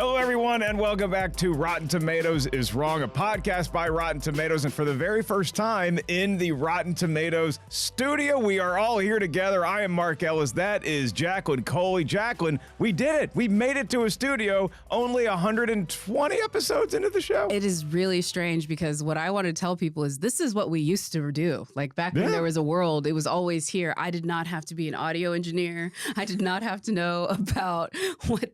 Hello, everyone, and welcome back to Rotten Tomatoes is Wrong, a podcast by Rotten Tomatoes. And for the very first time in the Rotten Tomatoes studio, we are all here together. I am Mark Ellis. That is Jacqueline Coley. Jacqueline, we did it. We made it to a studio only 120 episodes into the show. It is really strange because what I want to tell people is this is what we used to do. Like back when there was a world, it was always here. I did not have to be an audio engineer. I did not have to know about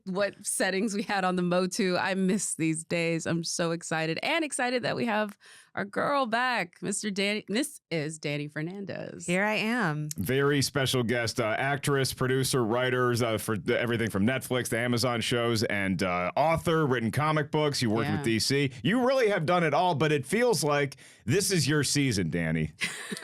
what settings we had on the Motu. I miss these days. I'm so excited that we have our girl back, Miss is Dani Fernandez. Here I am. Very special guest, actress, producer, writers for everything from Netflix to Amazon shows, and author, written comic books. You worked with DC. You really have done it all, but it feels like this is your season, Dani.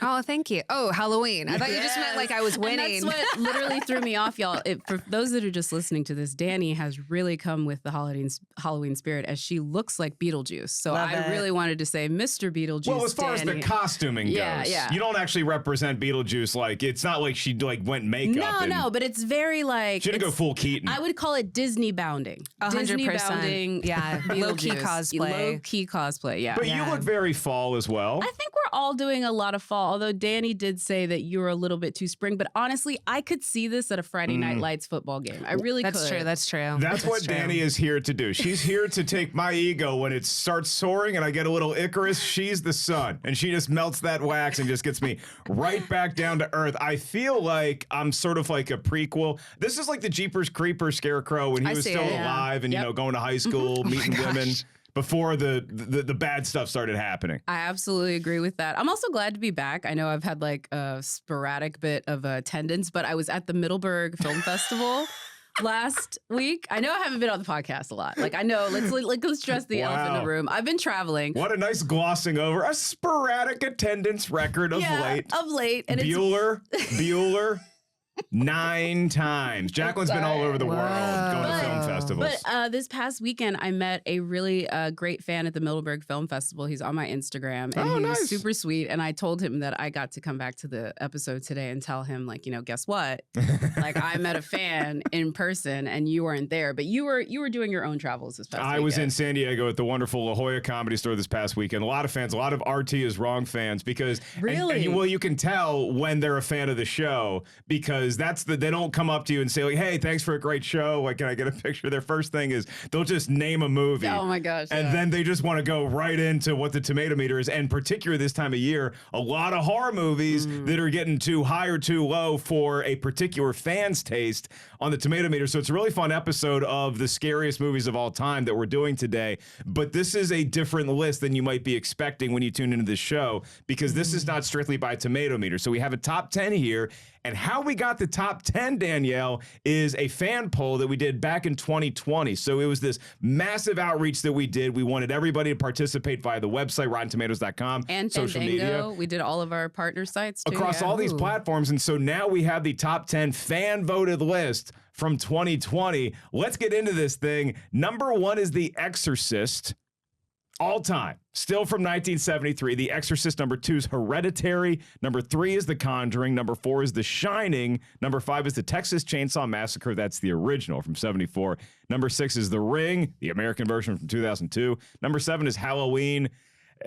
Oh, thank you. Oh, Halloween. I thought you just meant like I was winning. And that's what literally threw me off, y'all. For those that are just listening to this, Dani has really come with the Halloween spirit as she looks like Beetlejuice. So I really wanted to say Mr. Beetlejuice. Well, as far as the costuming goes, you don't actually represent Beetlejuice. Like, it's not like she went makeup. No, but it's very like she didn't go full Keaton. I would call it Disney bounding. 100%. Yeah, low-key cosplay. Low-key cosplay, yeah. But you look very fall as well. I think we're all doing a lot of fall, although Dani did say that you were a little bit too spring. But honestly, I could see this at a Friday Night Lights football game. I really could. That's true. That's what Dani is here to do. She's here to take my ego when it starts soaring and I get a little Icarus. She's the sun, and she just melts that wax and just gets me right back down to earth. I feel like I'm sort of like a prequel. This is like the Jeepers Creepers Scarecrow when he was still alive and, going to high school, meeting women. Before the bad stuff started happening. I absolutely agree with that. I'm also glad to be back. I know I've had like a sporadic bit of attendance, but I was at the Middleburg Film Festival last week. I know I haven't been on the podcast a lot. Like I know, let's stress the elephant in the room. I've been traveling. What a nice glossing over a sporadic attendance record of late. Of late. And Bueller. 9 times. Jacqueline's been all over the world going to film festivals. But this past weekend, I met a really great fan at the Middleburg Film Festival. He's on my Instagram, and he was super sweet. And I told him that I got to come back to the episode today and tell him, like, guess what? Like, I met a fan in person, and you weren't there, but you were doing your own travels this past weekend. I was in San Diego at the wonderful La Jolla Comedy Store this past weekend. A lot of fans, a lot of RT is Wrong fans, because really, well, you can tell when they're a fan of the show, because they don't come up to you and say, like, hey, thanks for a great show. Like, can I get a picture? Their first thing is they'll just name a movie. Oh my gosh. And then they just want to go right into what the tomato meter is. And particularly this time of year, a lot of horror movies that are getting too high or too low for a particular fan's taste on the tomato meter. So it's a really fun episode of the scariest movies of all time that we're doing today. But this is a different list than you might be expecting when you tune into this show, because this is not strictly by tomato meter. So we have a top 10 here. And how we got the top 10, Danielle, is a fan poll that we did back in 2020. So it was this massive outreach that we did. We wanted everybody to participate via the website, RottenTomatoes.com, and social Fandango. media. We did all of our partner sites too, across all these platforms. And so now we have the top 10 fan-voted list from 2020. Let's get into this thing. Number 1 is The Exorcist. All time, still from 1973. The Exorcist. Number 2 is Hereditary. Number 3 is The Conjuring. Number 4 is The Shining. Number 5 is The Texas Chainsaw Massacre. That's the original from 74. Number 6 is The Ring, the American version from 2002. Number 7 is Halloween.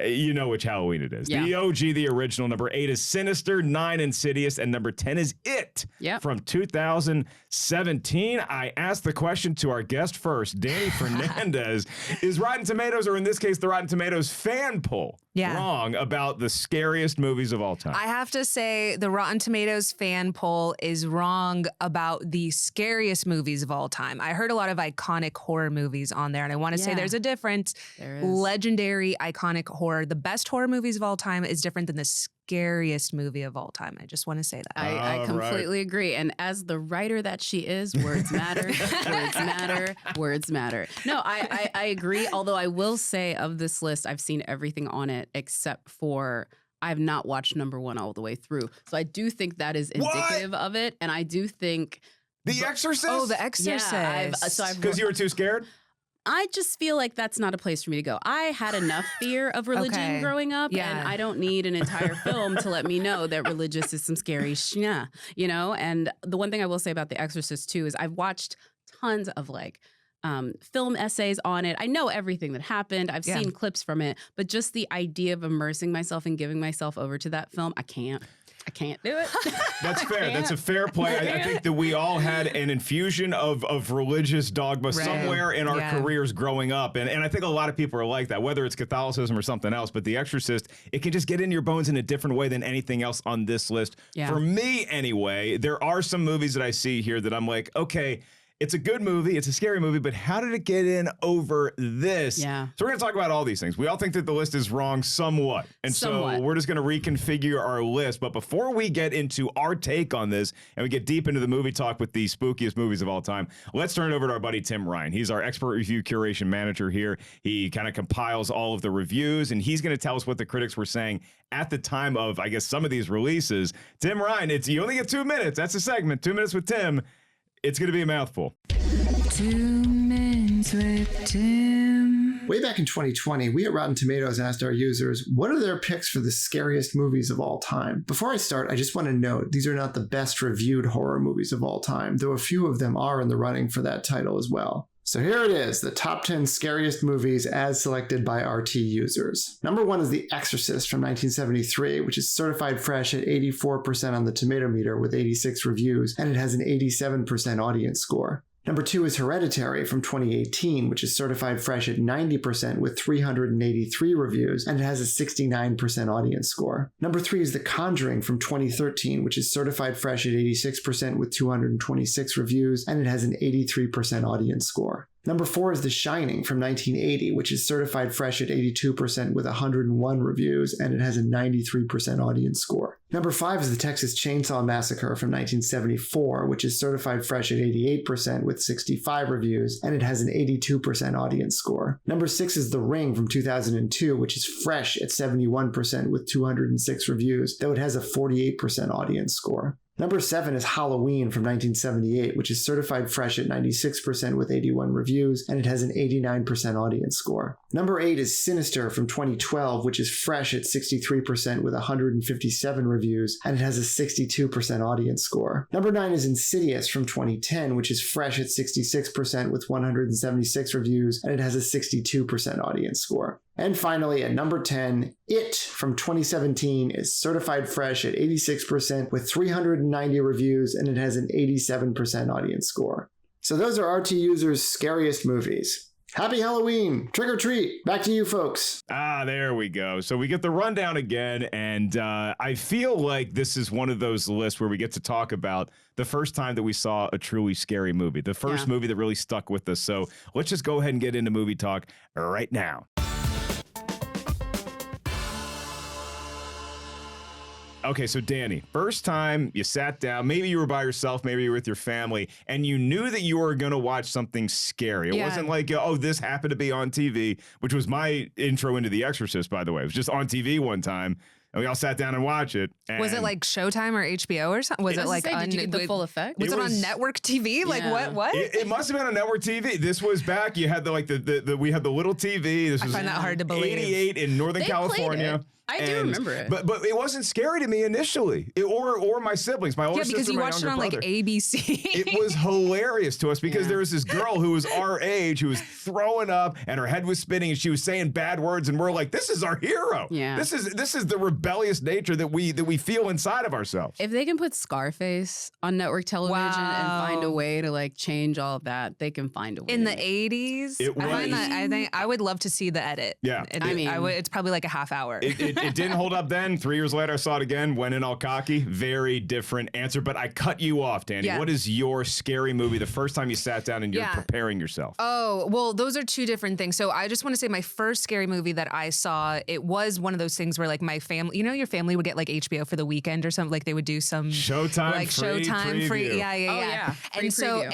You know which Halloween it is. Yeah. The OG, the original. Number 8 is Sinister. 9, Insidious. And number 10 is It from 2017. I asked the question to our guest first, Dani Fernandez. Is Rotten Tomatoes, or in this case, the Rotten Tomatoes fan poll, wrong about the scariest movies of all time? I have to say the Rotten Tomatoes fan poll is wrong about the scariest movies of all time. I heard a lot of iconic horror movies on there, and I want to say there's a difference. There is. Legendary, iconic horror. The best horror movies of all time is different than the scariest movie of all time. I just want to say that. I completely agree. And as the writer that she is, words matter, words matter, words matter. No, I agree. Although I will say of this list, I've seen everything on it except for I've not watched number 1 all the way through. So I do think that is indicative of it. And I do think... The Exorcist? Oh, The Exorcist. Yeah, because you were too scared? I just feel like that's not a place for me to go. I had enough fear of religion growing up, and I don't need an entire film to let me know that religious is some scary shnya, And the one thing I will say about The Exorcist too is I've watched tons of like film essays on it. I know everything that happened. I've seen clips from it, but just the idea of immersing myself and giving myself over to that film, I can't do it. That's fair. That's a fair play. I think that we all had an infusion of religious dogma somewhere in our careers growing up. And I think a lot of people are like that, whether it's Catholicism or something else. But The Exorcist, it can just get in your bones in a different way than anything else on this list. Yeah. For me, anyway, there are some movies that I see here that I'm like, okay, it's a good movie. It's a scary movie, but how did it get in over this? Yeah. So we're going to talk about all these things. We all think that the list is wrong somewhat. And so we're just going to reconfigure our list. But before we get into our take on this and we get deep into the movie talk with the spookiest movies of all time, let's turn it over to our buddy Tim Ryan. He's our expert review curation manager here. He kind of compiles all of the reviews, and he's going to tell us what the critics were saying at the time of, I guess, some of these releases. Tim Ryan, you only get 2 minutes. That's a segment. 2 minutes with Tim. It's going to be a mouthful. 2 minutes with Tim. Way back in 2020, we at Rotten Tomatoes asked our users, what are their picks for the scariest movies of all time? Before I start, I just want to note, these are not the best reviewed horror movies of all time, though a few of them are in the running for that title as well. So here it is, the top 10 scariest movies as selected by RT users. Number 1 is The Exorcist from 1973, which is certified fresh at 84% on the Tomato Meter with 86 reviews, and it has an 87% audience score. Number 2 is Hereditary from 2018, which is certified fresh at 90% with 383 reviews, and it has a 69% audience score. Number 3 is The Conjuring from 2013, which is certified fresh at 86% with 226 reviews, and it has an 83% audience score. Number 4 is The Shining from 1980, which is certified fresh at 82% with 101 reviews, and it has a 93% audience score. Number 5 is The Texas Chainsaw Massacre from 1974, which is certified fresh at 88% with 65 reviews, and it has an 82% audience score. Number 6 is The Ring from 2002, which is fresh at 71% with 206 reviews, though it has a 48% audience score. Number 7 is Halloween from 1978, which is certified fresh at 96% with 81 reviews, and it has an 89% audience score. Number 8 is Sinister from 2012, which is fresh at 63% with 157 reviews, and it has a 62% audience score. Number 9 is Insidious from 2010, which is fresh at 66% with 176 reviews, and it has a 62% audience score. And finally, at number 10, It from 2017 is certified fresh at 86% with 390 reviews, and it has an 87% audience score. So those are RT users' scariest movies. Happy Halloween! Trick or treat! Back to you folks. There we go. So we get the rundown again, and I feel like this is one of those lists where we get to talk about the first time that we saw a truly scary movie, the first movie that really stuck with us. So let's just go ahead and get into movie talk right now. Okay, so Dani, first time you sat down, maybe you were by yourself, maybe you were with your family, and you knew that you were going to watch something scary. It wasn't like, oh, this happened to be on TV, which was my intro into The Exorcist, by the way. It was just on TV one time, and we all sat down and watched it. Was it like Showtime or HBO or something? Was it like did you get the full effect? Was it on network TV? Like what? It must have been on network TV. This was back. You had we had the little TV. This was I find that hard to believe. 88 in Northern California. I do remember it. But it wasn't scary to me initially, or my siblings, my older sister, because you watched it on brother. like ABC. It was hilarious to us because there was this girl who was our age who was throwing up and her head was spinning and she was saying bad words, and we're like, this is our hero. Yeah. This is the rebellious nature that we feel inside of ourselves. If they can put Scarface on network television and find a way to like change all of that, they can find a way. In the 80s, I think I would love to see the edit. Yeah. It's probably like a half hour. It didn't hold up then. 3 years later, I saw it again. Went in all cocky. Very different answer. But I cut you off, Dani. Yeah. What is your scary movie the first time you sat down and you're preparing yourself? Oh, well, those are two different things. So I just want to say my first scary movie that I saw, it was one of those things where like my family, your family would get like HBO for the weekend or something. Like they would do some Showtime free. Yeah.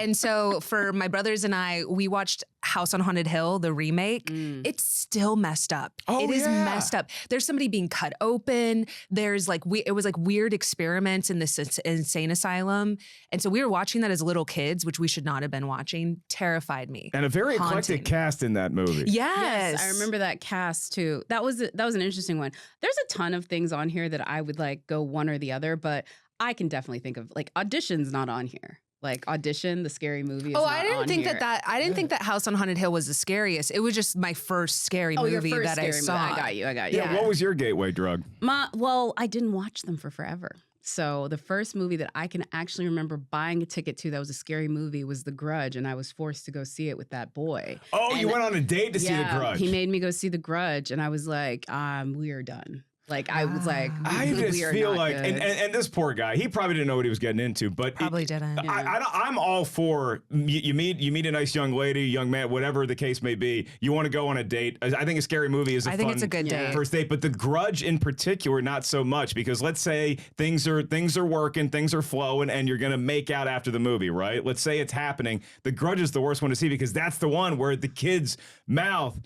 And so for my brothers and I, we watched House on Haunted Hill, the remake. It's still messed up. It is messed up. There's somebody being cut open. There's like it was like weird experiments in this insane asylum. And so we were watching that as little kids, which we should not have been watching. Terrified me. And a very eclectic cast in that movie. Yes. I remember that cast too. That was an interesting one. There's a ton of things on here that I would like go one or the other, but I can definitely think of like Audition's not on here. like audition, the scary movie. Is I didn't think I didn't think that House on Haunted Hill was the scariest. It was just my first scary movie that I saw. I got you. Yeah. What was your gateway drug? Well, I didn't watch them for forever. So the first movie that I can actually remember buying a ticket to that was a scary movie was The Grudge, and I was forced to go see it with that boy. Oh, and you went on a date to see The Grudge. He made me go see The Grudge, and I was like, we are done. Like, I was like, I just feel like, and this poor guy, he probably didn't know what he was getting into, but probably didn't. I'm all for you meet a nice young lady, young man, whatever the case may be. You want to go on a date. I think a scary movie is I think it's a good date. First date, but The Grudge in particular, not so much, because let's say things are working, things are flowing, and you're gonna make out after the movie, right? Let's say it's happening. The Grudge is the worst one to see because that's the one where the kid's mouth,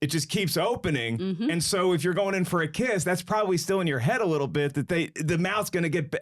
it just keeps opening. Mm-hmm. And so if you're going in for a kiss, that's probably still in your head a little bit that the mouth's going to get,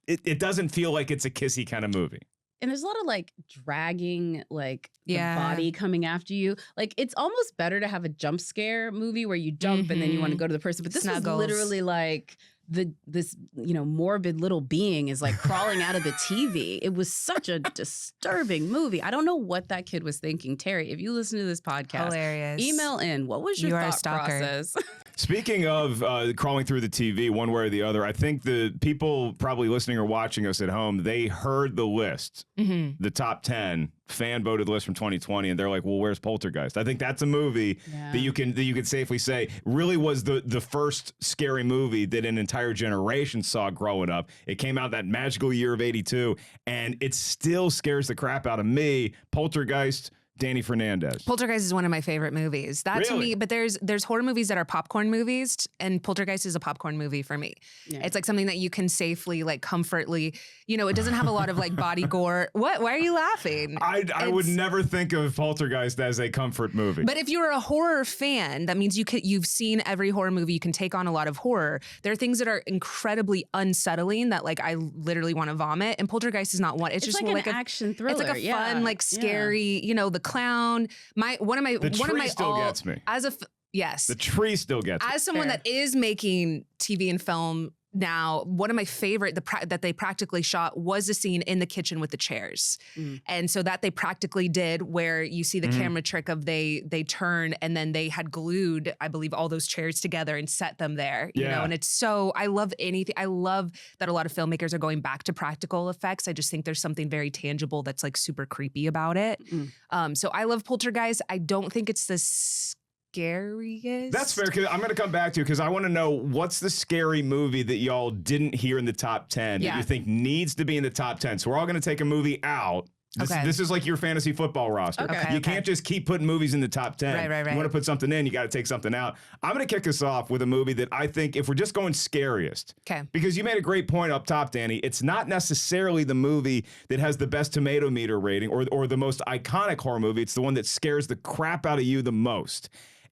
it doesn't feel like it's a kissy kind of movie. And there's a lot of like dragging, like the body coming after you. Like it's almost better to have a jump scare movie where you jump and then you want to go to the person. But this is literally like this morbid little being is like crawling out of the TV. It was such a disturbing movie. I don't know what that kid was thinking. Terry, if you listen to this podcast, hilarious. Email in. What was your thought process? Speaking of crawling through the TV one way or the other, I think the people probably listening or watching us at home, they heard the list, the top 10 fan voted list from 2020, and they're like, well, where's Poltergeist? I think that's a movie that you can safely say really was the first scary movie that an entire generation saw growing up. It came out that magical year of 82, and it still scares the crap out of me. Poltergeist, Dani Fernandez. Poltergeist is one of my favorite movies. To me, but there's horror movies that are popcorn movies, and Poltergeist is a popcorn movie for me. Yeah. It's like something that you can safely, like comfortably, it doesn't have a lot of like body gore. What? Why are you laughing? I would never think of Poltergeist as a comfort movie. But if you're a horror fan, that means you've seen every horror movie. You can take on a lot of horror. There are things that are incredibly unsettling that like I literally want to vomit, and Poltergeist is not one. It's just like an action thriller. It's like a fun, like scary, the clown. The tree still gets me. The tree still gets me. As someone that is making TV and film now, one of my favorite that they practically shot was the scene in the kitchen with the chairs. And so that they practically did where you see the camera trick of they turn and then they had glued, I believe, all those chairs together and set them there, you know, and it's so, I love that a lot of filmmakers are going back to practical effects. I just think there's something very tangible that's like super creepy about it. So I love Poltergeist. I don't think it's the scariest. That's fair, because I'm going to come back to you because I want to know what's the scary movie that y'all didn't hear in the top 10 that you think needs to be in the top 10. So we're all going to take a movie out. This is like your fantasy football roster. You can't just keep putting movies in the top 10. Right. You want to put something in, you got to take something out. I'm going to kick us off with a movie that I think, if we're just going scariest, because you made a great point up top, Dani, it's not necessarily the movie that has the best tomato meter rating or the most iconic horror movie. It's the one that scares the crap out of you the most.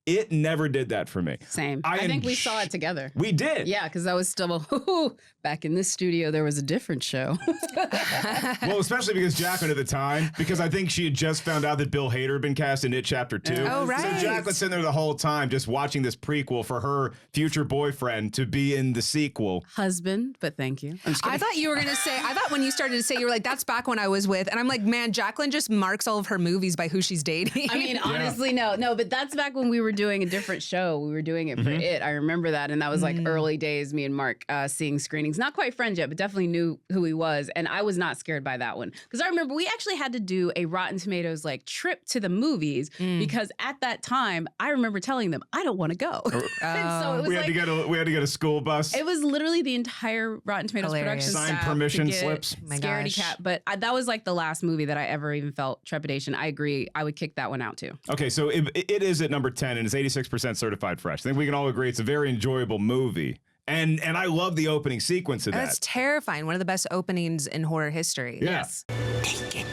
It never did that for me. Same. I think we saw it together. We did. Yeah, because I was still back in this studio. There was a different show. Well, especially because Jacqueline at the time, because I think she had just found out that Bill Hader had been cast in It Chapter 2. Oh, right. So Jacqueline's sitting there the whole time just watching this prequel for her future boyfriend to be in the sequel. Husband, but thank you. I thought you were going to say, when you started to say, you were like, that's back when I was with, and I'm like, man, Jacqueline just marks all of her movies by who she's dating. I mean, honestly, no, but that's back when we were doing a different show. We were doing it for It. I remember that. And that was like early days, me and Mark seeing screenings. Not quite friends yet, but definitely knew who he was. And I was not scared by that one. Because I remember we actually had to do a Rotten Tomatoes like trip to the movies because at that time, I remember telling them, I don't want to go. And so it was we had to get a school bus. It was literally the entire Rotten Tomatoes production signed permission slips. Scaredy Cat. But that was like the last movie that I ever even felt trepidation. I agree. I would kick that one out too. Okay, so it is at number 10 and it's 86% certified fresh. I think we can all agree it's a very enjoyable movie. And I love the opening sequence of that. That's terrifying. One of the best openings in horror history. Yeah. Yes. Take it.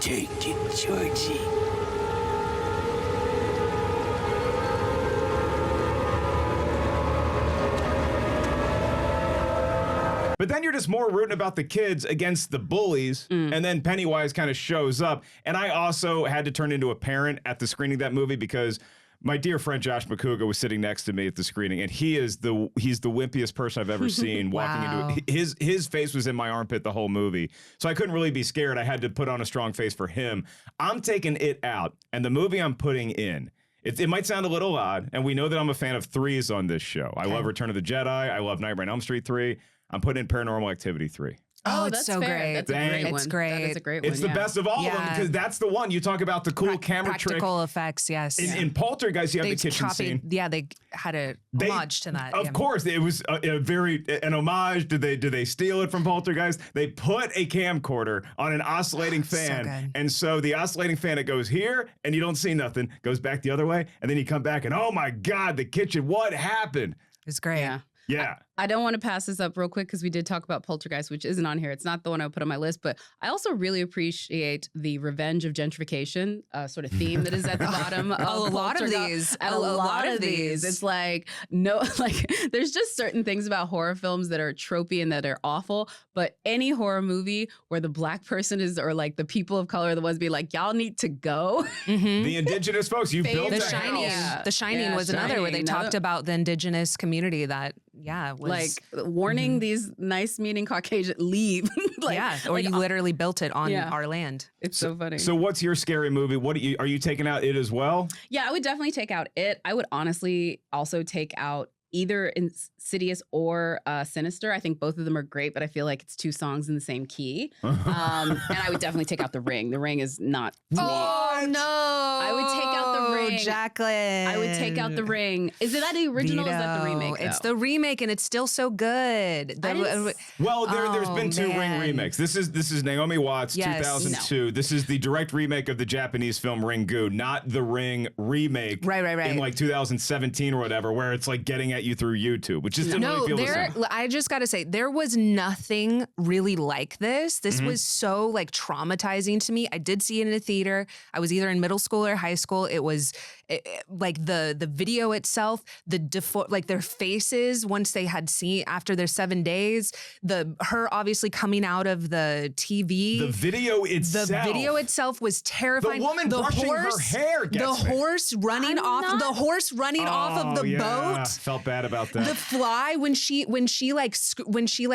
Take it, Georgie. But then you're just more rooting about the kids against the bullies, and then Pennywise kind of shows up. And I also had to turn into a parent at the screening of that movie because My dear friend Josh McCouga was sitting next to me at the screening, and he's the wimpiest person I've ever seen walking into it. His face was in my armpit the whole movie. So I couldn't really be scared. I had to put on a strong face for him. I'm taking it out, and the movie I'm putting in, it might sound a little odd, and we know that I'm a fan of threes on this show. I love Return of the Jedi. I love Nightmare on Elm Street 3. I'm putting in Paranormal Activity 3. Oh, that's it's so fair. great. That's a great one. It's great. That is a great one. It's the best of all of them because that's the one. You talk about the cool camera trick. Practical effects, yes. In Poltergeist, you have the kitchen scene. Yeah, they had a homage to that. Of course, it was an homage. Did they steal it from Poltergeist? They put a camcorder on an oscillating fan, and so the oscillating fan, it goes here, and you don't see nothing. Goes back the other way, and then you come back, and oh my God, the kitchen! What happened? It's great. Yeah. I don't want to pass this up real quick because we did talk about Poltergeist, which isn't on here. It's not the one I put on my list, but I also really appreciate the revenge of gentrification sort of theme that is at the bottom. A lot of these. It's like, there's just certain things about horror films that are tropey and that are awful, but any horror movie where the black person is, or like the people of color are the ones being like, y'all need to go. The indigenous folks, you built The a Shining. house. The Shining was another where they talked about the indigenous community that, was like warning these nice meaning Caucasian leave. Or you literally built it on our land. It's so funny. So what's your scary movie? Are you taking out it as well? Yeah, I would definitely take out it. I would honestly also take out either Insidious or Sinister. I think both of them are great, but I feel like it's two songs in the same key. And I would definitely take out The Ring. The Ring is not to me. Oh, no. I would take out The Ring. Jacqueline. I would take out The Ring. Is that the original or is that the remake? It's the remake, and it's still so good. Well, there's been two Ring remakes. This is Naomi Watts, 2002. No. This is the direct remake of the Japanese film Ringu, not the Ring remake. Right. In like 2017 or whatever, where it's like getting at you through YouTube, which just didn't really feel the same. I just got to say, there was nothing really like this. This was so like traumatizing to me. I did see it in a theater. I was either in middle school or high school. It was like the video itself, like their faces once they had seen after their 7 days, her obviously coming out of the TV. The video itself was terrifying. The woman brushing her hair gets the horse running off of the boat. Felt bad about that. The fly when she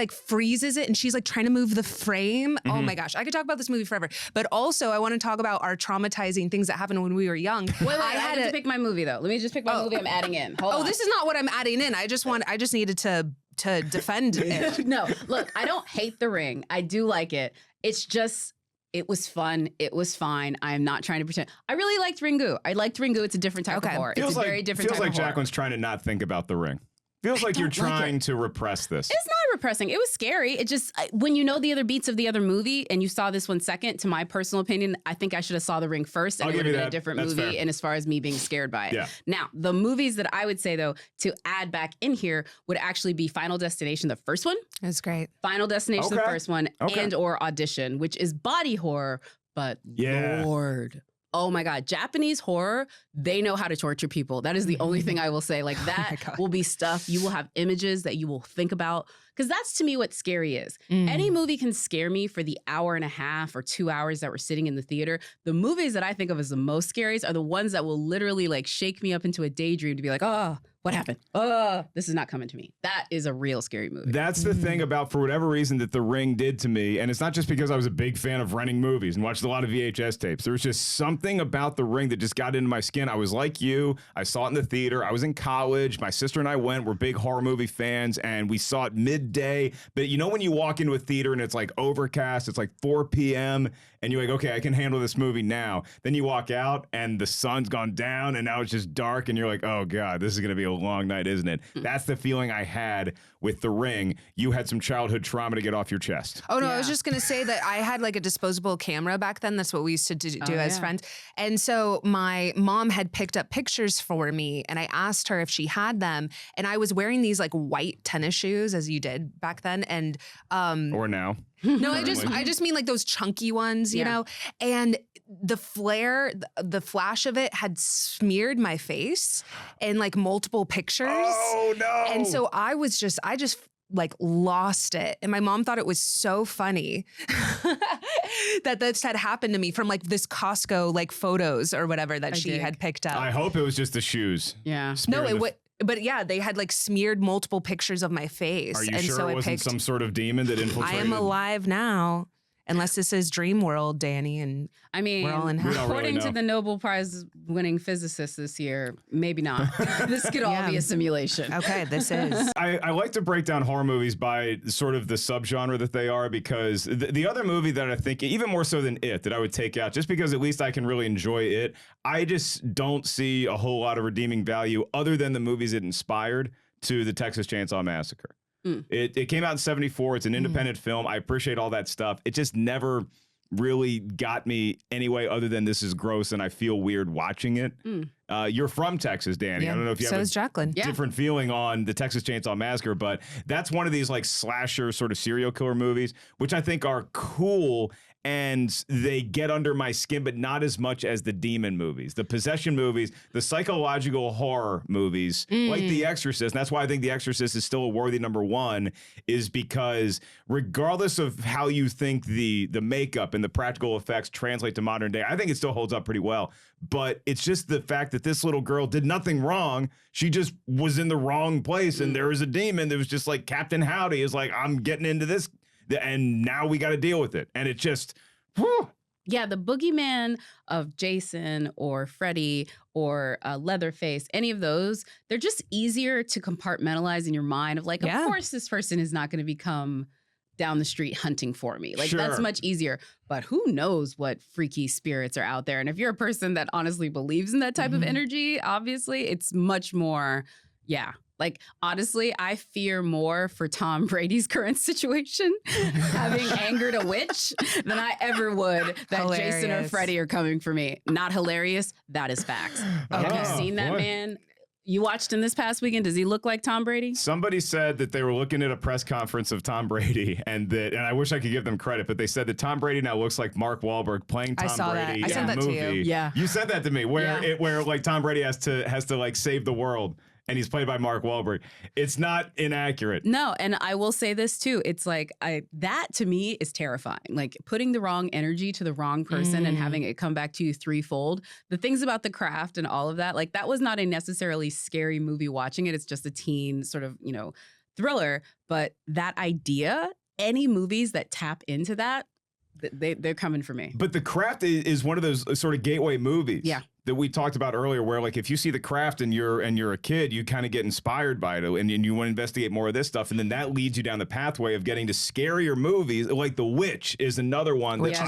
freezes it and she's like trying to move the frame. Oh my gosh, I could talk about this movie forever. But also I want to talk about our traumatizing things that happened when we were young. Wait, I had to pick my movie though. Let me just pick my movie I'm adding in. Hold on. This is not what I'm adding in. I just needed to defend it. No, look, I don't hate The Ring. I do like it. It's just, it was fun. It was fine. I'm not trying to pretend. I really liked Ringu. I liked Ringu. It's a different type of horror. It's a very different type of horror. Feels like Jacqueline's trying to not think about The Ring. Feels like you're trying to repress this. It's not repressing. It was scary. It just, when you know the other beats of the other movie and you saw this one second, to my personal opinion, I think I should have saw The Ring first and it would have been a different movie. Fair. And as far as me being scared by it. Yeah. Now, the movies that I would say though, to add back in here would actually be Final Destination, the first one. That's great. Final Destination, the first one, and or Audition, which is body horror, but Lord. Oh my God, Japanese horror, they know how to torture people. That is the only thing I will say. Like that will be stuff, you will have images that you will think about. Because that's to me what scary is. Any movie can scare me for the hour and a half or 2 hours that we're sitting in the theater. The movies that I think of as the most scariest are the ones that will literally like shake me up into a daydream to be like, oh, what happened? Oh, this is not coming to me. That is a real scary movie. That's the thing about, for whatever reason, that The Ring did to me. And it's not just because I was a big fan of renting movies and watched a lot of VHS tapes. There was just something about The Ring that just got into my skin. I was like you. I saw it in the theater. I was in college. My sister and I went. We're big horror movie fans. And we saw it midday. But you know when you walk into a theater and it's like overcast, it's like 4 p.m. and you're like, okay, I can handle this movie now. Then you walk out and the sun's gone down and now it's just dark and you're like, oh God, this is going to be a long night, isn't it? That's the feeling I had with The Ring. You had some childhood trauma to get off your chest. Oh no, I was just going to say that I had like a disposable camera back then. That's what we used to do as friends. And so my mom had picked up pictures for me and I asked her if she had them. And I was wearing these like white tennis shoes, as you did back then. And or now. No, I just mean like those chunky ones, you know? And the flash of it had smeared my face in like multiple pictures. Oh no. And so I just like lost it. And my mom thought it was so funny. that this had happened to me from like this Costco like photos or whatever that she had picked up. I hope it was just the shoes. Yeah. No, it would. But yeah, they had like smeared multiple pictures of my face. Are you and sure so it wasn't some sort of demon that infiltrated? I am alive now. Unless this is Dream World, Dani, and I mean, we're all in hell. According to the Nobel Prize winning physicist this year, maybe not. This could all be a simulation. Okay, this is. I like to break down horror movies by sort of the subgenre that they are, because the other movie that I think, even more so than It, that I would take out, just because at least I can really enjoy it, I just don't see a whole lot of redeeming value other than the movies it inspired to the Texas Chainsaw Massacre. It came out in 1974. It's an independent film. I appreciate all that stuff. It just never really got me anyway, other than this is gross and I feel weird watching it. You're from Texas, Dani. Yeah. I don't know if you have is Jacqueline. different feeling on the Texas Chainsaw Massacre, but that's one of these like slasher sort of serial killer movies, which I think are cool. And they get under my skin, but not as much as the demon movies, the possession movies, the psychological horror movies, like The Exorcist. And that's why I think The Exorcist is still a worthy number one, is because regardless of how you think the makeup and the practical effects translate to modern day, I think it still holds up pretty well. But it's just the fact that this little girl did nothing wrong. She just was in the wrong place. And there was a demon that was just like, Captain Howdy is like, I'm getting into this. And now we got to deal with it. And it just, whew. Yeah, the boogeyman of Jason or Freddy or Leatherface, any of those, they're just easier to compartmentalize in your mind of like, of course, this person is not going to become down the street hunting for me. Like, that's much easier. But who knows what freaky spirits are out there. And if you're a person that honestly believes in that type of energy, obviously, it's much more, like, honestly, I fear more for Tom Brady's current situation, having angered a witch, than I ever would that Jason or Freddy are coming for me. Not hilarious. That is facts. Have you seen that man? You watched him this past weekend. Does he look like Tom Brady? Somebody said that they were looking at a press conference of Tom Brady, and I wish I could give them credit, but they said that Tom Brady now looks like Mark Wahlberg playing Tom Brady I said in a movie. To you. Yeah, you said that to me, where like Tom Brady has to like save the world. And he's played by Mark Wahlberg. It's not inaccurate. No, and I will say this too. It's like that to me is terrifying. Like putting the wrong energy to the wrong person and having it come back to you threefold. The things about The Craft and all of that, like that was not a necessarily scary movie watching it. It's just a teen sort of, thriller. But that idea, any movies that tap into that, they're coming for me. But The Craft is one of those sort of gateway movies. Yeah. That we talked about earlier, where like if you see The Craft and you're a kid, you kind of get inspired by it, and you want to investigate more of this stuff, and then that leads you down the pathway of getting to scarier movies. Like The Witch is another one that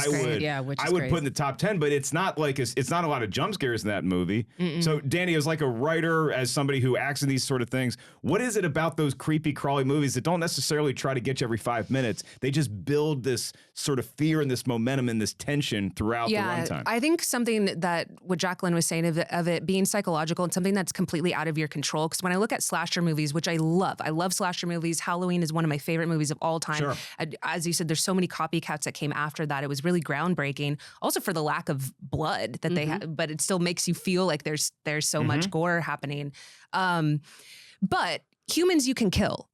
I would put in the top 10, but it's not like it's not a lot of jump scares in that movie. So Dani, as like a writer, as somebody who acts in these sort of things, what is it about those creepy crawly movies that don't necessarily try to get you every 5 minutes? They just build this sort of fear and this momentum and this tension throughout the runtime. I think something that what Jacqueline was saying of it being psychological and something that's completely out of your control. Because when I look at slasher movies, which I love slasher movies. Halloween is one of my favorite movies of all time. Sure. As you said, there's so many copycats that came after that. It was really groundbreaking. Also for the lack of blood that they had, but it still makes you feel like there's so much gore happening. But humans you can kill.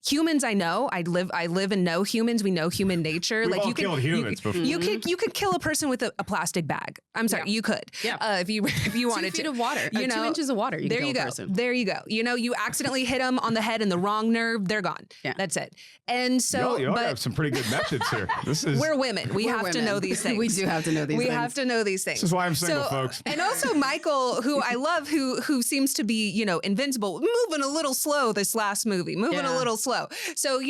Humans, I know. I live and know humans. We know human nature. We've like all you killed humans before. You could kill a person with a plastic bag. I'm sorry, you could. Yeah. If you wanted 2 feet to. of water. 2 inches of water. There you go. There you go. You accidentally hit them on the head and the wrong nerve. They're gone. Yeah. That's it. And so, you all have some pretty good methods here. We're women. We have to know these things. We do have to know these things. We have to know these things. This is why I'm single, folks. And also Michael, who I love, who seems to be, invincible, moving a little slow this last movie, moving a little slow. So,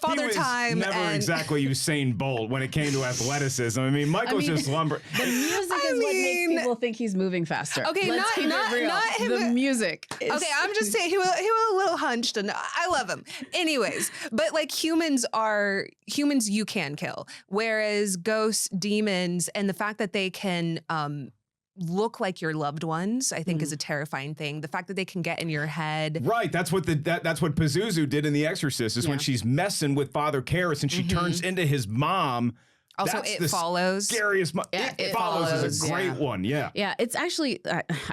Father Time. Never exactly Usain Bolt when it came to athleticism. I mean, Michael's just lumber. The music is what makes people think he's moving faster. Okay, not him. The music. Okay, I'm just saying he was a little hunched, and I love him. Anyways, but like humans you can kill, whereas ghosts, demons, and the fact that they can look like your loved ones, I think is a terrifying thing. The fact that they can get in your head. Right. That's what that's what Pazuzu did in The Exorcist, is when she's messing with Father Karras and she turns into his mom. Also, It Follows. Scariest. It Follows is a great one. Yeah. Yeah. It's actually,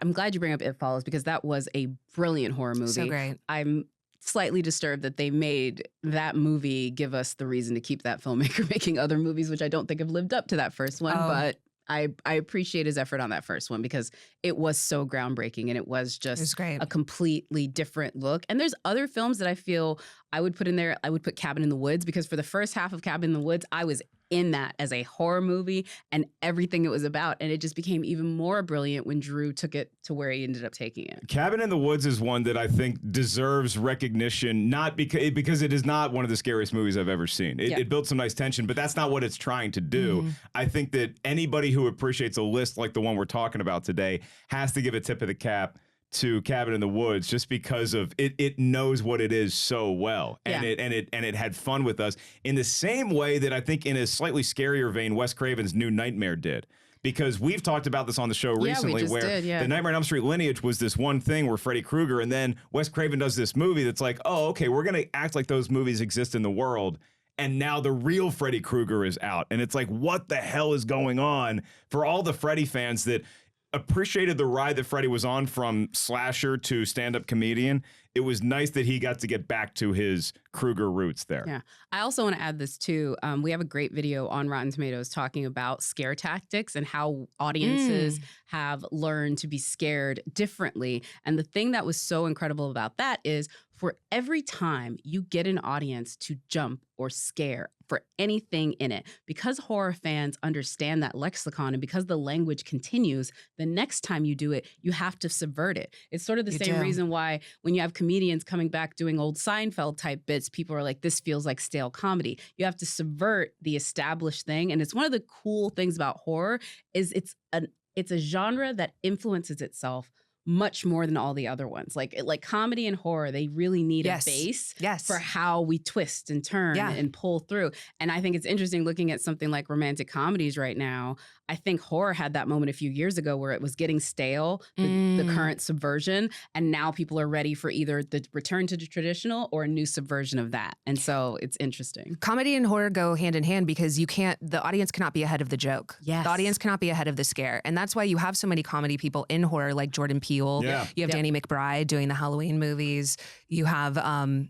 I'm glad you bring up It Follows, because that was a brilliant horror movie. So great. I'm slightly disturbed that they made that movie give us the reason to keep that filmmaker making other movies, which I don't think have lived up to that first one. But I appreciate his effort on that first one because it was so groundbreaking and it was just a completely different look. And there's other films that I feel I would put in there. I would put Cabin in the Woods because for the first half of Cabin in the Woods, I was in that as a horror movie and everything it was about. And it just became even more brilliant when Drew took it to where he ended up taking it. Cabin in the Woods is one that I think deserves recognition, not because it is not one of the scariest movies I've ever seen. It built some nice tension, but that's not what it's trying to do. I think that anybody who appreciates a list like the one we're talking about today has to give a tip of the cap to Cabin in the Woods just because of it knows what it is so well. And it had fun with us in the same way that I think in a slightly scarier vein Wes Craven's New Nightmare did. Because we've talked about this on the show recently the Nightmare on Elm Street lineage was this one thing where Freddy Krueger and then Wes Craven does this movie that's like, oh, okay, we're going to act like those movies exist in the world. And now the real Freddy Krueger is out. And it's like, what the hell is going on for all the Freddy fans that appreciated the ride that Freddy was on from slasher to stand-up comedian. It was nice that he got to get back to his Krueger roots there. Yeah. I also want to add this too. We have a great video on Rotten Tomatoes talking about scare tactics and how audiences have learned to be scared differently. And the thing that was so incredible about that is for every time you get an audience to jump or scare for anything in it, because horror fans understand that lexicon and because the language continues, the next time you do it, you have to subvert it. It's sort of the same reason why when you have comedians coming back doing old Seinfeld type bits, people are like, this feels like stale comedy. You have to subvert the established thing. And it's one of the cool things about horror is it's a genre that influences itself much more than all the other ones. Like comedy and horror, they really need a base for how we twist and turn and pull through. And I think it's interesting looking at something like romantic comedies right now. I think horror had that moment a few years ago where it was getting stale, the current subversion, and now people are ready for either the return to the traditional or a new subversion of that. And so it's interesting. Comedy and horror go hand in hand because the audience cannot be ahead of the joke. Yes. The audience cannot be ahead of the scare. And that's why you have so many comedy people in horror like Jordan Peele. Yeah. You have Danny McBride doing the Halloween movies. You have the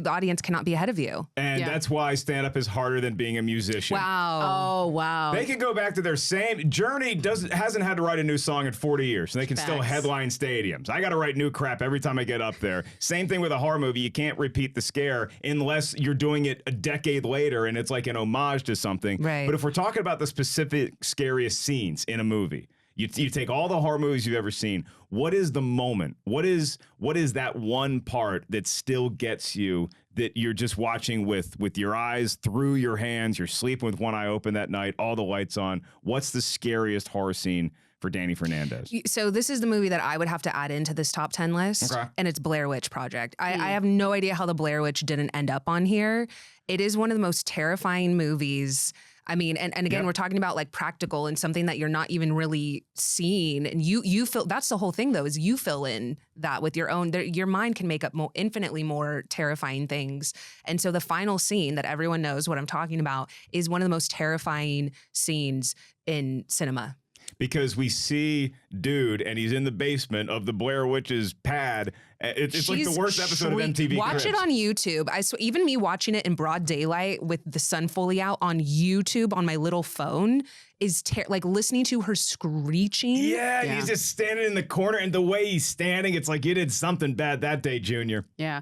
audience cannot be ahead of you. And that's why stand-up is harder than being a musician. Wow. Oh, wow. They can go back to their same Journey hasn't had to write a new song in 40 years, and they can still headline stadiums. I got to write new crap every time I get up there. Same thing with a horror movie. You can't repeat the scare unless you're doing it a decade later and it's like an homage to something. Right. But if we're talking about the specific scariest scenes in a movie, you take all the horror movies you've ever seen. What is the moment? What is that one part that still gets you, that you're just watching with your eyes through your hands, you're sleeping with one eye open that night, all the lights on? What's the scariest horror scene for Dani Fernandez? So this is the movie that I would have to add into this top 10 list, and it's Blair Witch Project. I have no idea how the Blair Witch didn't end up on here. It is one of the most terrifying movies. I mean, and again, we're talking about like practical and something that you're not even really seeing. And you feel, that's the whole thing though, is you fill in that with your own, your mind can make up infinitely more terrifying things. And so the final scene that everyone knows what I'm talking about is one of the most terrifying scenes in cinema. Because we see dude and he's in the basement of the Blair Witch's pad. It's like the worst episode of MTV Watch Cribs. it on YouTube. Even me watching it in broad daylight with the sun fully out on YouTube on my little phone is like listening to her screeching. Yeah, he's just standing in the corner, and the way he's standing, it's like you did something bad that day, Junior. Yeah.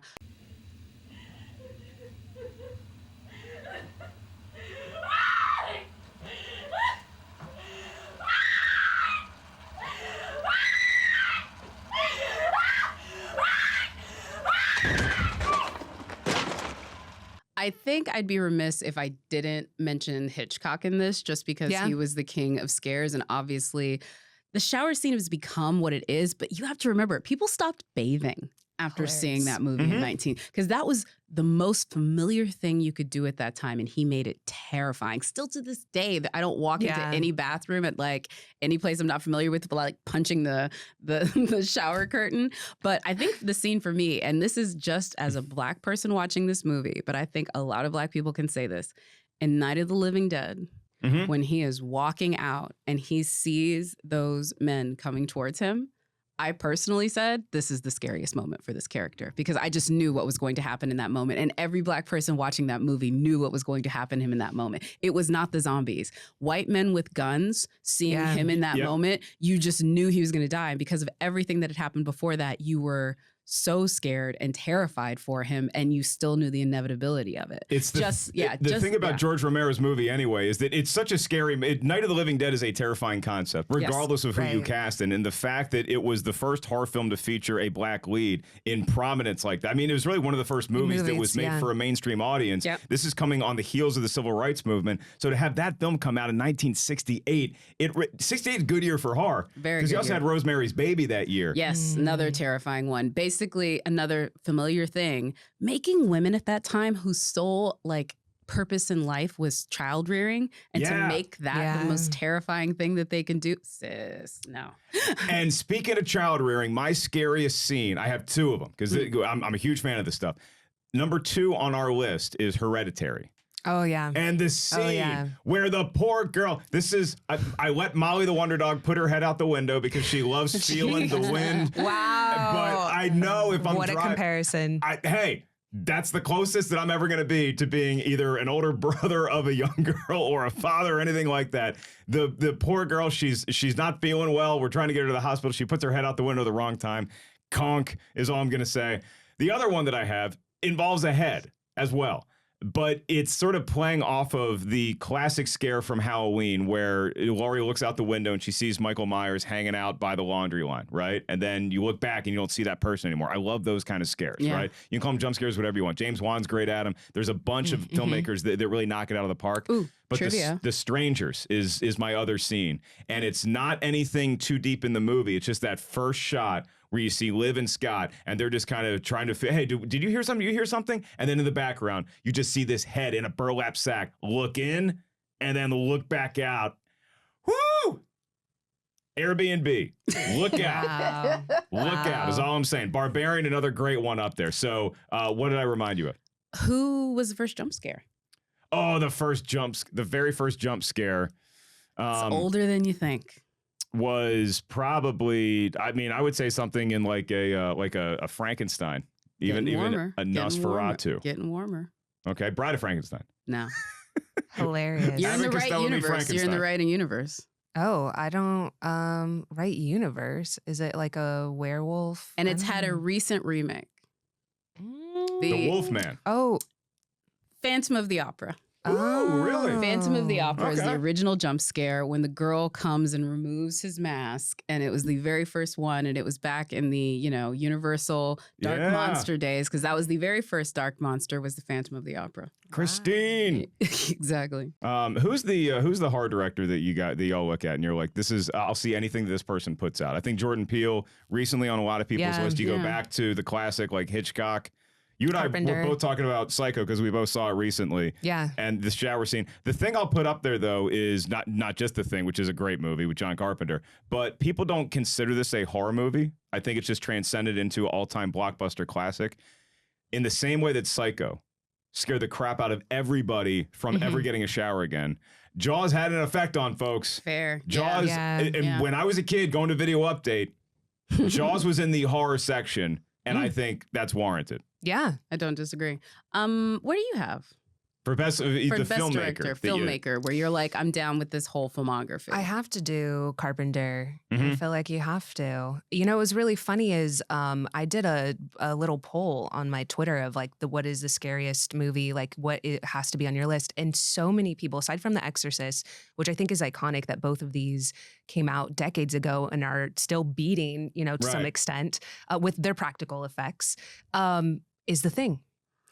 I think I'd be remiss if I didn't mention Hitchcock in this, just because he was the king of scares. And obviously, the shower scene has become what it is. But you have to remember, people stopped bathing after seeing that movie in 19, because that was the most familiar thing you could do at that time, and he made it terrifying. Still to this day, I don't walk into any bathroom at like any place I'm not familiar with, like punching the shower curtain. But I think the scene for me, and this is just as a Black person watching this movie, but I think a lot of Black people can say this, in Night of the Living Dead, when he is walking out and he sees those men coming towards him, I personally said, this is the scariest moment for this character because I just knew what was going to happen in that moment. And every Black person watching that movie knew what was going to happen to him in that moment. It was not the zombies. White men with guns, seeing him in that moment, you just knew he was going to die. And because of everything that had happened before that, you were so scared and terrified for him, and you still knew the inevitability of it. It's the thing about George Romero's movie anyway is that it's such a scary. Night of the Living Dead is a terrifying concept, regardless of who you cast, and the fact that it was the first horror film to feature a Black lead in prominence like that. I mean, it was really one of the first movies that was made for a mainstream audience. Yep. This is coming on the heels of the Civil Rights Movement, so to have that film come out in 1968, 68 is a good year for horror. Very good. Because you also had Rosemary's Baby that year. Yes, another terrifying one. Basically, another familiar thing, making women at that time whose sole purpose in life was child rearing, and to make that the most terrifying thing that they can do, sis, no. And speaking of child rearing, my scariest scene, I have two of them because I'm a huge fan of this stuff. Number 2 on our list is Hereditary. Oh, yeah. And the scene where the poor girl, I let Molly the Wonder Dog put her head out the window because she loves feeling the wind. Wow. But I know if I'm What a comparison. Hey, that's the closest that I'm ever going to be to being either an older brother of a young girl or a father or anything like that. The poor girl, she's not feeling well. We're trying to get her to the hospital. She puts her head out the window the wrong time. Conk is all I'm going to say. The other one that I have involves a head as well. But it's sort of playing off of the classic scare from Halloween where Laurie looks out the window and she sees Michael Myers hanging out by the laundry line, right? And then you look back and you don't see that person anymore. I love those kind of scares, right? You can call them jump scares, whatever you want. James Wan's great at them. There's a bunch of filmmakers that really knock it out of the park. Ooh, but trivia. The Strangers is my other scene. And it's not anything too deep in the movie. It's just that first shot where you see Liv and Scott, and they're just kind of trying to, hey, did you hear something? Did you hear something? And then in the background, you just see this head in a burlap sack look in and then look back out. Woo! Airbnb. Look out. Look out is all I'm saying. Barbarian, another great one up there. So what did I remind you of? Who was the first jump scare? Oh, the very first jump scare. It's older than you think. Was probably, I would say something in like a Frankenstein, even a Nosferatu. Getting warmer. Okay, Bride of Frankenstein. No. Hilarious. You're in the right universe. You're in the right universe. Oh, I don't, right universe. Is it like a werewolf? And it's had a recent remake. The Wolfman. Oh. Phantom of the Opera. Oh, really? Phantom of the Opera is the original jump scare when the girl comes and removes his mask, and it was the very first one, and it was back in the, Universal Dark Monster days, because that was the very first Dark Monster was the Phantom of the Opera. Christine. Exactly. Who's the horror director that y'all look at and you're like, I'll see anything that this person puts out? I think Jordan Peele recently on a lot of people's list. You go back to the classic like Hitchcock. You and Carpenter. I were both talking about Psycho because we both saw it recently. Yeah. And the shower scene. The thing I'll put up there, though, is not just The Thing, which is a great movie with John Carpenter, but people don't consider this a horror movie. I think it's just transcended into all-time blockbuster classic in the same way that Psycho scared the crap out of everybody from ever getting a shower again. Jaws had an effect on folks. Fair. Jaws, and when I was a kid going to Video Update, Jaws was in the horror section, and I think that's warranted. Yeah. I don't disagree. What do you have? For best filmmaker, where you're like, I'm down with this whole filmography. I have to do Carpenter. I feel like you have to. What was really funny is I did a little poll on my Twitter of like what is the scariest movie, like what it has to be on your list. And so many people, aside from The Exorcist, which I think is iconic that both of these came out decades ago and are still beating, to some extent with their practical effects, is The Thing.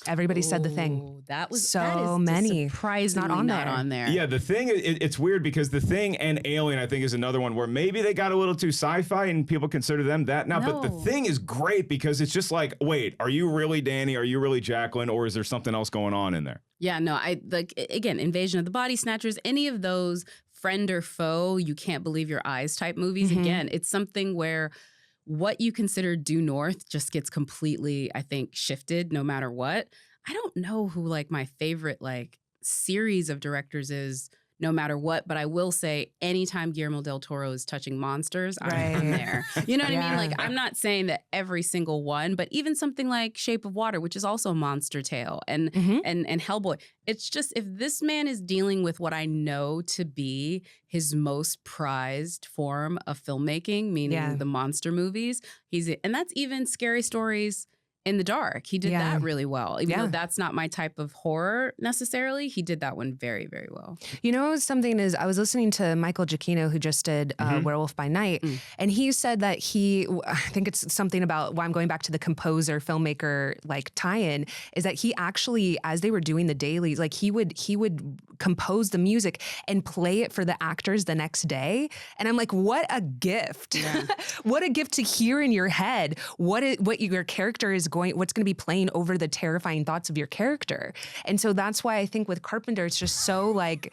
Everybody said The Thing. That is many. Surprisingly not on there. Yeah, The Thing, it's weird because The Thing and Alien, I think, is another one where maybe they got a little too sci-fi and people consider them that now. No. But The Thing is great because it's just like, wait, are you really Dani? Are you really Jacqueline? Or is there something else going on in there? Yeah, no, again, Invasion of the Body Snatchers, any of those friend or foe, you can't believe your eyes type movies. Again, it's something where what you consider due north just gets completely, I think, shifted no matter what. I don't know who like my favorite like series of directors is no matter what. But I will say, anytime Guillermo del Toro is touching monsters, I'm there. You know what I mean? Like, I'm not saying that every single one, but even something like Shape of Water, which is also a monster tale, and Hellboy. It's just, if this man is dealing with what I know to be his most prized form of filmmaking, meaning the monster movies, and that's even Scary Stories in the Dark. He did that really well. Even though that's not my type of horror necessarily, he did that one very, very well. You know, something is, I was listening to Michael Giacchino, who just did Werewolf by Night, and he said that I think it's something about why I'm going back to the composer, filmmaker, like tie-in, is that he actually, as they were doing the dailies, like he would compose the music and play it for the actors the next day. And I'm like, what a gift. Yeah. What a gift to hear in your head what your character is what's going to be playing over the terrifying thoughts of your character. And so that's why I think with Carpenter, it's just so like,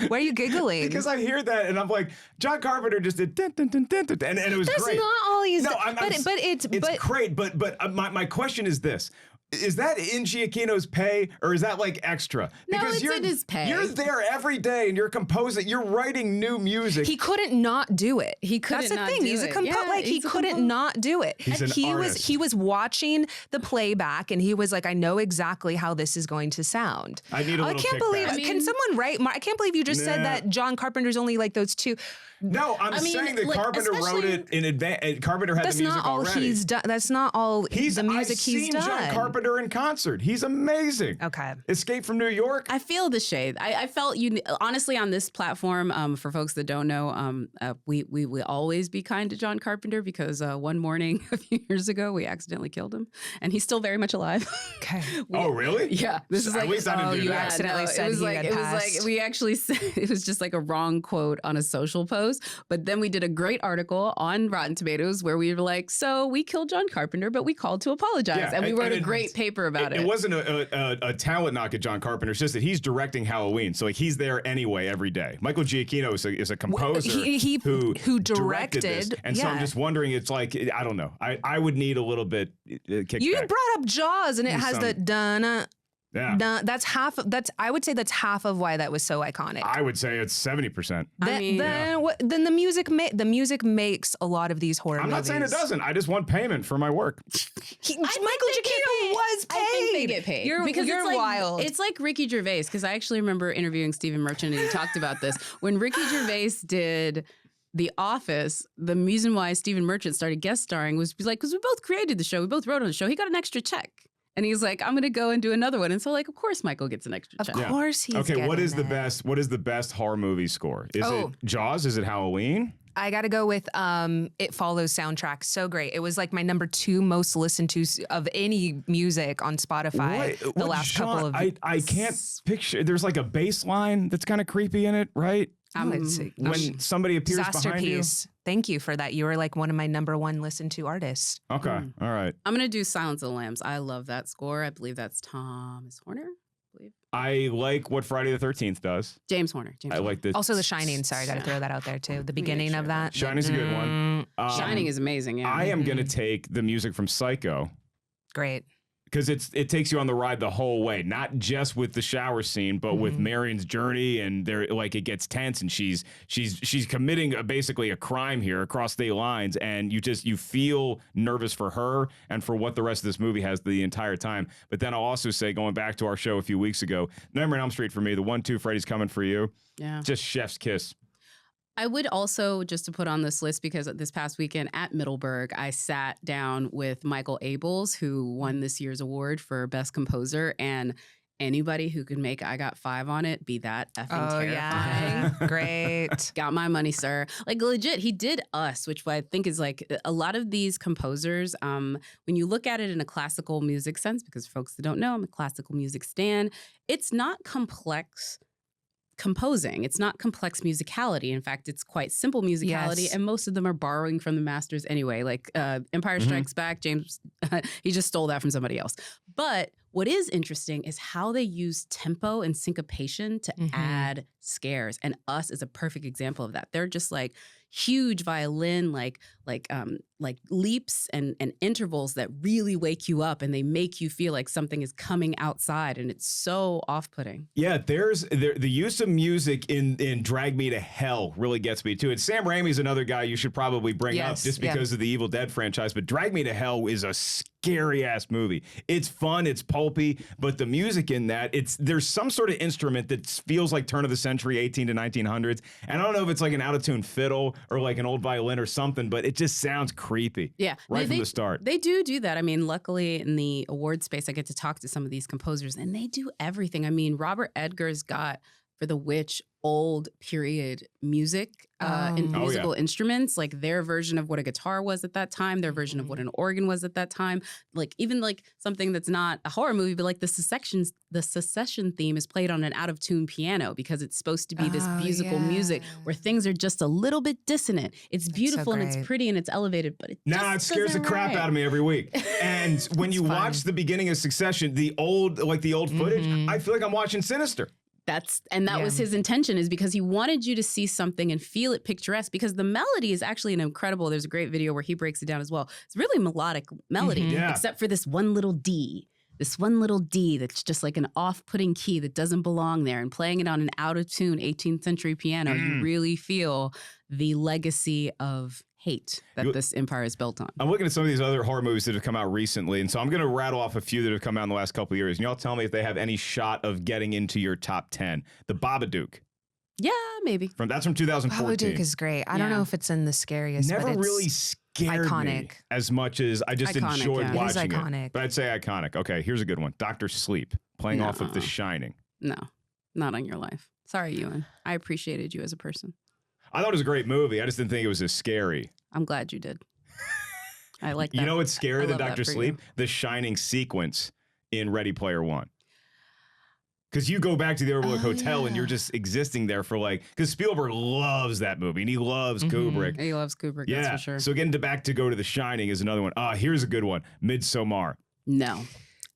why are you giggling? Because I hear that and I'm like, John Carpenter just did dun, dun, dun, dun, dun, and it was that's great. That's not all he's no, it's great. But my question is this. Is that in Giacchino's pay, or is that like extra? Because it's in his pay. You're there every day and you're composing, you're writing new music. He couldn't not do it. He couldn't. That's the thing. He's a composer. Like he couldn't not do it. He's an artist. He was watching the playback and he was like, I know exactly how this is going to sound. I need a little kickback. Can someone write? I can't believe you just said that John Carpenter's only like those two. No, I'm saying that Carpenter wrote it in advance. Carpenter had the music already. That's not all he's done. That's not all the music he's done. I've seen John Carpenter in concert. He's amazing. Okay. Escape from New York. I feel the shade. I felt honestly on this platform. For folks that don't know, we will always be kind to John Carpenter because one morning a few years ago we accidentally killed him, and he's still very much alive. Okay. Oh really? Yeah. This is like, at least I didn't do that. Accidentally said he had passed. It was like we actually said it was just like a wrong quote on a social post. But then we did a great article on Rotten Tomatoes where we were like, so we killed John Carpenter, but we called to apologize. Yeah, and we wrote a great paper about it. It wasn't a talent knock at John Carpenter. It's just that he's directing Halloween. So like he's there anyway every day. Michael Giacchino is a composer who directed this. And so I'm just wondering, it's like, I don't know. I would need a little bit kickback. You brought up Jaws and it has the dun. Yeah. I would say that's half of why that was so iconic. I would say it's 70%. Then the music makes a lot of these horror movies. I'm not saying it doesn't. I just want payment for my work. Michael Giacchino was paid. I think they get paid. You're wild. It's like Ricky Gervais, because I actually remember interviewing Stephen Merchant and he talked about this. When Ricky Gervais did The Office, the reason why Stephen Merchant started guest starring was like, because we both created the show, we both wrote on the show, he got an extra check. And he's like, I'm going to go and do another one. And so like, of course, Michael gets an extra check. Of course he's Okay, what is the best? What is the best horror movie score? Is it Jaws? Is it Halloween? I got to go with It Follows soundtrack. So great. It was like my number 2 most listened to of any music on Spotify the last couple of I can't picture. There's like a bass line that's kind of creepy in it, right? When somebody appears behind you. Thank you for that. You were like one of my number 1 listened to artists. Okay. All right. I'm going to do Silence of the Lambs. I love that score. I believe that's Thomas Horner. I like what Friday the 13th does. James Horner. I like this. Also The Shining. Sorry, got to throw that out there too. The beginning of that. Shining's a good one. Shining is amazing. Yeah. I am going to take the music from Psycho. Great. Because it takes you on the ride the whole way, not just with the shower scene, but with Marion's journey, and there like it gets tense, and she's committing basically a crime here across state lines, and you feel nervous for her and for what the rest of this movie has the entire time. But then I'll also say, going back to our show a few weeks ago, Nightmare on Elm Street for me, the 1-2, Freddy's Coming for You, just chef's kiss. I would also, just to put on this list, because this past weekend at Middleburg, I sat down with Michael Abels, who won this year's award for Best Composer, and anybody who could make I Got 5 on it be that effing terrifying. Yeah. Great. Got my money, sir. Like legit, he did Us, which I think is like a lot of these composers, when you look at it in a classical music sense, because for folks that don't know, I'm a classical music stan, it's not complex composing. It's not complex musicality. In fact, it's quite simple musicality, and most of them are borrowing from the masters anyway. Like Empire Strikes Back, James, he just stole that from somebody else. But What is interesting is how they use tempo and syncopation to add scares. And Us is a perfect example of that. They're just like huge violin, like leaps and intervals that really wake you up, and they make you feel like something is coming outside, and it's so off-putting. Yeah, the use of music in Drag Me to Hell really gets me too. And Sam Raimi's another guy you should probably bring up just because of the Evil Dead franchise. But Drag Me to Hell is a scary ass movie. It's fun, it's pulpy, but the music in that, there's some sort of instrument that feels like turn of the century, 18 to 1900s. And I don't know if it's like an out-of-tune fiddle or like an old violin or something, but it just sounds creepy. Yeah. Right from the start. They do that. I mean, luckily in the award space, I get to talk to some of these composers, and they do everything. I mean, Robert Edgar's got, for The Witch, old period music and musical instruments, like their version of what a guitar was at that time, their version of what an organ was at that time. Like even like something that's not a horror movie, but like the Secession theme is played on an out of tune piano because it's supposed to be this musical music where things are just a little bit dissonant. It's beautiful and it's pretty and it's elevated, but it scares the crap out of me every week. And when you watch the beginning of Succession, the old footage, I feel like I'm watching Sinister. That was his intention, is because he wanted you to see something and feel it picturesque, because the melody is actually there's a great video where he breaks it down as well. It's really melodic melody, except for this one little D that's just like an off-putting key that doesn't belong there, and playing it on an out-of-tune 18th century piano, you really feel the legacy of hate that this empire is built on. I'm looking at some of these other horror movies that have come out recently, and so I'm going to rattle off a few that have come out in the last couple of years, and y'all tell me if they have any shot of getting into your top 10. The Babadook. Yeah, maybe. That's from 2014. Babadook is great. I don't know if it's in the scariest, Never but it's really scared me as much as I just enjoyed watching it. But I'd say iconic. Okay, here's a good one. Dr. Sleep, playing off of The Shining. No, not on your life. Sorry, Ewan. I appreciated you as a person. I thought it was a great movie. I just didn't think it was as scary. I'm glad you did. I like that. You know what's scarier than Dr. Sleep? The Shining sequence in Ready Player One. Because you go back to the Overlook Hotel and you're just existing there for because Spielberg loves that movie and he loves Kubrick. He loves Kubrick, that's for sure. So back to go to The Shining is another one. Here's a good one. Midsommar. No.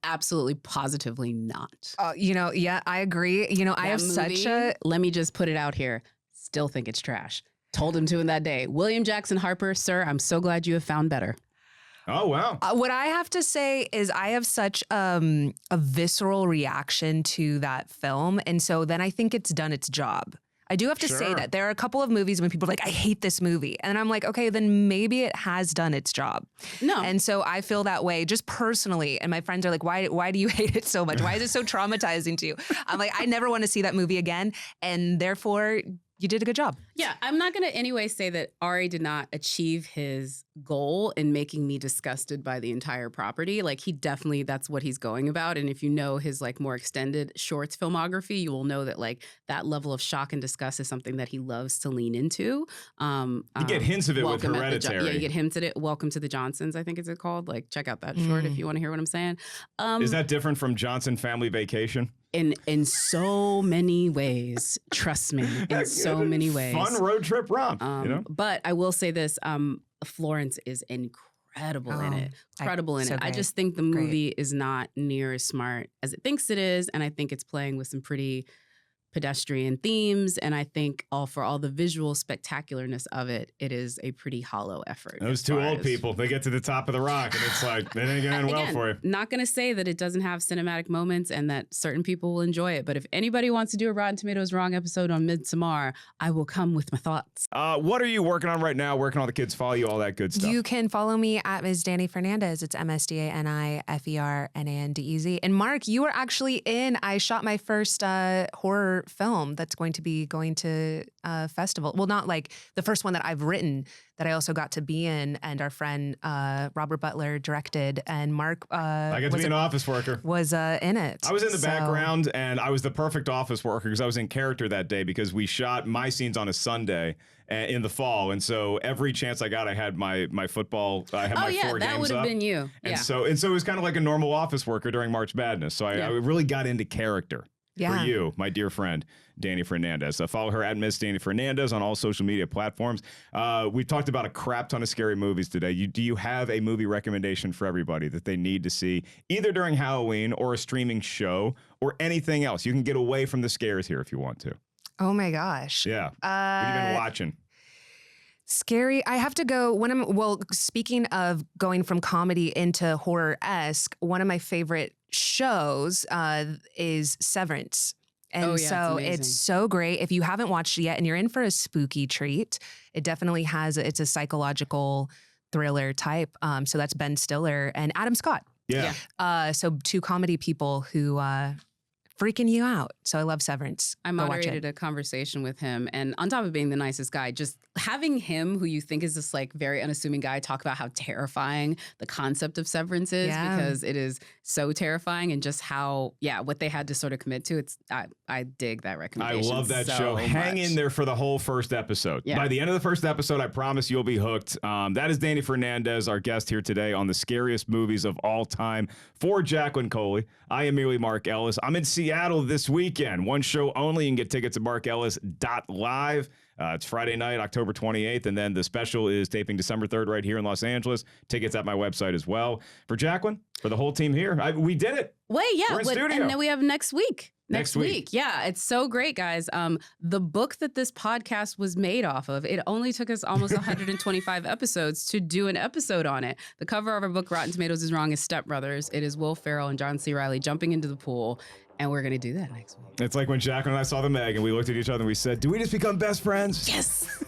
Absolutely, positively not. I agree. I have such a... Let me just put it out here. Still think it's trash. Told him to in that day. William Jackson Harper, sir, I'm so glad you have found better. Oh, wow. What I have to say is I have such a visceral reaction to that film. And so then I think it's done its job. I do have to say that there are a couple of movies when people are like, I hate this movie. And I'm like, okay, then maybe it has done its job. No. And so I feel that way just personally. And my friends are like, why do you hate it so much? Why is it so traumatizing to you? I'm like, I never want to see that movie again. And therefore, you did a good job. Yeah, I'm not going to anyway say that Ari did not achieve his goal in making me disgusted by the entire property. Like that's what he's going about. And if you know his more extended shorts filmography, you will know that that level of shock and disgust is something that he loves to lean into. You get hints of it with Hereditary. You get hints at it. Welcome to the Johnsons, I think it's called. Check out that short if you want to hear what I'm saying. Is that different from Johnson Family Vacation? In so many ways, trust me, in so many ways. Fun road trip romp, But I will say this, Florence is incredible in it. Incredible in it. Great. I just think the movie is not near as smart as it thinks it is, and I think it's playing with some pretty pedestrian themes, and I think for all the visual spectacularness of it, it is a pretty hollow effort. Those two old people, they get to the top of the rock, and it's like, they ain't going to end well for you. Not going to say that it doesn't have cinematic moments and that certain people will enjoy it, but if anybody wants to do a Rotten Tomatoes Wrong episode on Midsommar, I will come with my thoughts. What are you working on right now? Where can all the kids follow you? All that good stuff. You can follow me at Ms. Dani Fernandez. It's MsDaniFernandez. And Mark, you were actually I shot my first horror film that's going to be going to a festival. Well, not the first one that I've written that I also got to be in, and our friend Robert Butler directed, and Mark I got to be an office worker. Was in it. I was in the background, and I was the perfect office worker because I was in character that day because we shot my scenes on a Sunday in the fall, and so every chance I got, I had my football. I had my 4 games up. that would have been you. And so it was kind of like a normal office worker during March Madness. So I really got into character. for you, my dear friend, Dani Fernandez. Follow her at Miss Dani Fernandez on all social media platforms. We talked about a crap ton of scary movies today. Do you have a movie recommendation for everybody that they need to see either during Halloween or a streaming show or anything else? You can get away from the scares here if you want to. Oh my gosh. Yeah. What have you been watching? Scary. I have to go speaking of going from comedy into horror-esque, one of my favorite shows is Severance. And so it's so great. If you haven't watched it yet and you're in for a spooky treat, it definitely it's a psychological thriller type. So that's Ben Stiller and Adam Scott. Yeah. So two comedy people who freaking you out. So I love Severance. I moderated a conversation with him, and on top of being the nicest guy, just having him, who you think is this like very unassuming guy, talk about how terrifying the concept of Severance is, because it is so terrifying, and just how what they had to sort of commit to. I dig that recommendation. I love that show. Hang in there for the whole first episode. By the end of the first episode, I promise you'll be hooked. That is Dani Fernandez, our guest here today on the scariest movies of all time. For Jacqueline Coley, I am merely Mark Ellis. I'm in Seattle this weekend. One show only. You can get tickets at markellis.live. It's Friday night, October 28th, and then the special is taping December 3rd right here in Los Angeles. Tickets at my website as well. For Jacqueline, for the whole team here, we did it. Wait, yeah. We're in studio. And then we have next week. Next week. Yeah, it's so great, guys. The book that this podcast was made off of, it only took us almost 125 episodes to do an episode on it. The cover of our book, Rotten Tomatoes is Wrong, is Step Brothers. It is Will Ferrell and John C. Reilly jumping into the pool. And we're going to do that next week. It's like when Jacqueline and I saw the Meg and we looked at each other and we said, do we just become best friends? Yes.